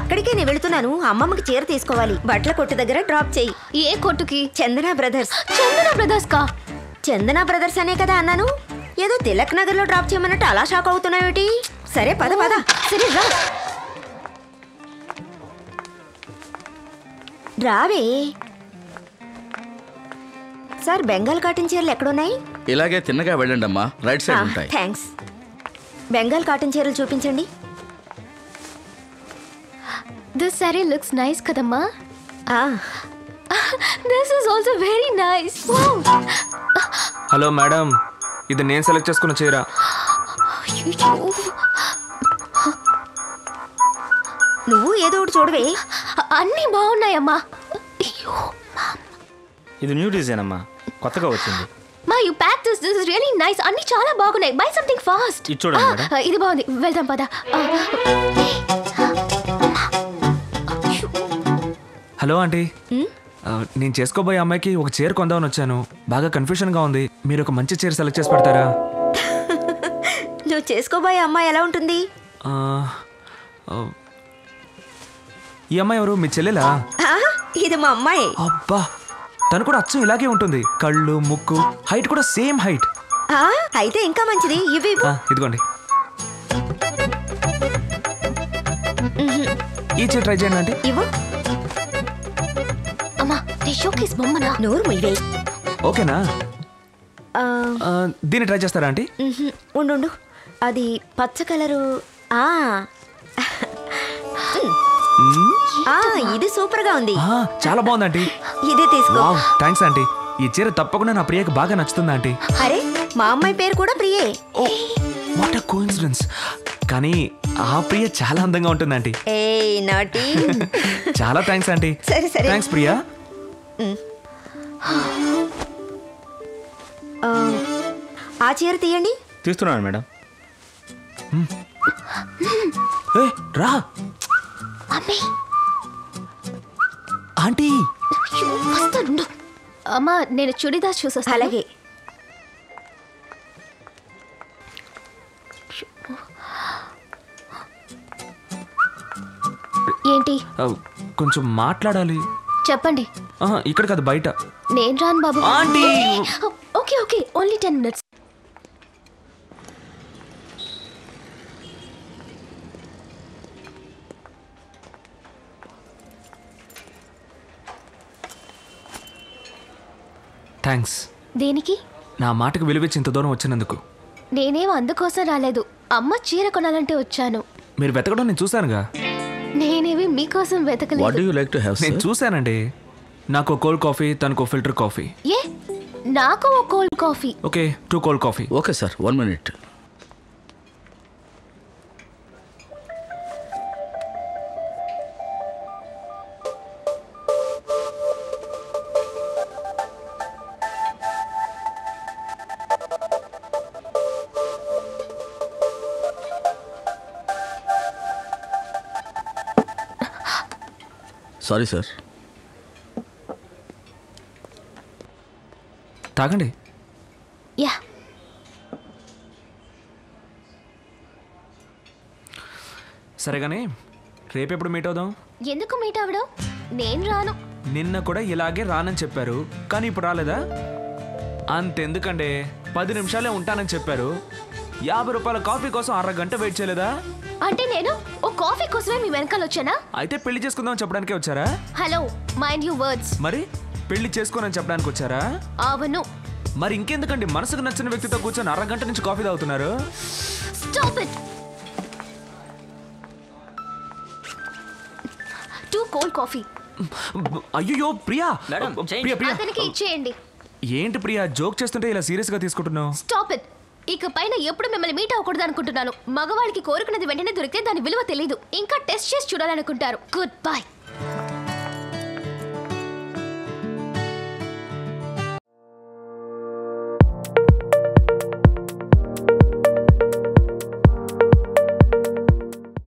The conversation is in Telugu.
అక్కడికే నేను వెళ్తున్నాను. అమ్మమ్మకి చీర తీసుకోవాలి. బట్టల కొట్టు దగ్గర డ్రాప్ చెయ్యి. ఏ కొట్టుకి? చందన బ్రదర్స్. చందన బ్రదర్స్ కా? చందన బ్రదర్స్ అనే కదా అన్నాను. ఏదో తిలక్ నగర్ లో డ్రాప్ చేయమన్నట్టు అలా షాక్ అవుతున్నావేటి? సరే పద పద. సరే రా రావే. సార్ బెంగాల్ కాటన్ చీరలు ఎక్కడున్నాయి? ఇలాగే తిన్నగా వెళ్ళండి అమ్మా, రైట్ సైడ్ ఉంటాయి. థ్యాంక్స్. బెంగాల్ కాటన్ చీరలు చూపించండి. This saree looks nice kadamma. This is also very nice. Wow. Hello madam, ఇది నేను సెలెక్ట్ చేసుకున్న చీర. నువ్వు ఏదో ఒకటి చూడవే. అన్నీ బాగున్నాయమ్మా. ఇది న్యూ డిజైన్ అమ్మా, కొత్తగా వచ్చింది. మా you pack this is really nice. అన్నీ చాలా బాగున్నాయి. By something fast. ఇది చూడండి మేడం. ఇది బాగుంది, వెళ్దాం పద. హలో ఆంటీ, నేను చేసుకోబోయే అమ్మాయికి ఒక చీర కొందామని వచ్చాను. బాగా కన్ఫ్యూషన్గా ఉంది. మీరు ఒక మంచి చీర సెలెక్ట్ చేసి పెడతారా? నువ్వు చేసుకోబోయే అమ్మాయి ఎలా ఉంటుంది? ఈ అమ్మాయి ఎవరు? మీ చెల్లెలా? ఇది మా అమ్మాయి. అబ్బా, తను కూడా అచ్చం ఇలాగే ఉంటుంది. కళ్ళు, ముక్కు, హైట్ కూడా సేమ్ హైట్. అయితే ఇంకా మంచిది. ఇవి ఇదిగోండి, ఈ చీర ట్రై చేయండి ఆంటీ. ఇవ్వు. షోకేస్ బొమ్మనా? నోరు ముయ్యే. ఓకేనా? దీన్ని ట్రై చేస్తారా ఆంటీ? ఉండు, అది పచ్చ కలరు. ఇది సూపర్ గా ఉంది. చాలా బాగుంది ఆంటీ. ఇదే తీసుకో. Thanks aunty. ఈ చీర తప్పకుండా నా ప్రియకి బాగా నచ్చుతుంది ఆంటీ. అరే, మా అమ్మాయి పేరు కూడా ప్రియే. What a coincidence. కానీ ఆ ప్రియ చాలా అందంగా ఉంటుంది ఆంటీ. నాటి. చాలా థ్యాంక్స్ ఆంటీ. సరే సరే. థ్యాంక్స్ ప్రియా. ఆ చీర తీయండి. తీస్తున్నాను మేడం. రా ఆంటీ. అమ్మా, నేను చుడిదార్ చూసొస్తాను. అలాగే. ఏంటి? కొంచెం మాట్లాడాలి. చెప్పండి. ఇక్కడ కాదు, బయట. నేను రాను బాబు. Aunty. Okay okay, only 10 minutes. Thanks. దేనికి? నా మాటకు విలువిచ్చి ఇంత దూరం వచ్చినందుకు. నేనేం అందుకోసం రాలేదు. అమ్మ చీర కొనాలంటే వచ్చాను. మీరు వెతకడం నేను చూశానుగా. నేనేవి మీకోసం వెతకలేదు. What do you like to have? నేను చూశానండి. నాకు కోల్డ్ కాఫీ, తనకు ఫిల్టర్ కాఫీ. ఏ, నాకు ఓ cold coffee. Okay, 2 cold coffee. Okay sir, 1 minute. Sorry sir. తాగండి. యా. సరేగానే, రేపెప్పుడు మీట్ అవుదాం? ఎందుకు మీట్ అవ్వడం? నేను రాను. నిన్న కూడా ఇలాగే రానని చెప్పారు, కానీ ఇప్పుడు రాలేదా? అంతెందుకండి, 10 నిమిషాలే ఉంటానని చెప్పారు. 50 రూపాయల కాఫీ కోసం అరగంట వెయిట్ చేయలేదా? అంటే నేను ఓ కాఫీ కోసమే మీ వెనకాల వచ్చానా? అయితే పెళ్లి చేసుకుందామని చెప్పడానికే వచ్చారా? Hello, mind you words. మరి పెళ్లి చేసుకోనని చెప్పడానికి వచ్చారా? అవును. మరి ఇంకెందుకండి మనసుకు నచ్చిన వ్యక్తితో కూర్చొని అరగంట నుంచి కాఫీ తాగుతున్నారు? Stop it. 2 cold coffee. అయ్యో ప్రియా, ప్రియా అతనికి ఇచ్చేయండి. ఏంటి ప్రియా, జోక్ చేస్తుంటే ఇలా సీరియస్ గా తీసుకుంటున్నావు? Stop it. ఇక పైన ఎప్పుడు మిమ్మల్ని మీట్ అవ్వకూడదు అనుకుంటున్నాను. మగవాళ్ళకి కోరుకున్నది వెంటనే దొరికితే దాని విలువ తెలియదు. ఇంకా టెస్ట్ చేసి చూడాలనుకుంటారు. Good bye.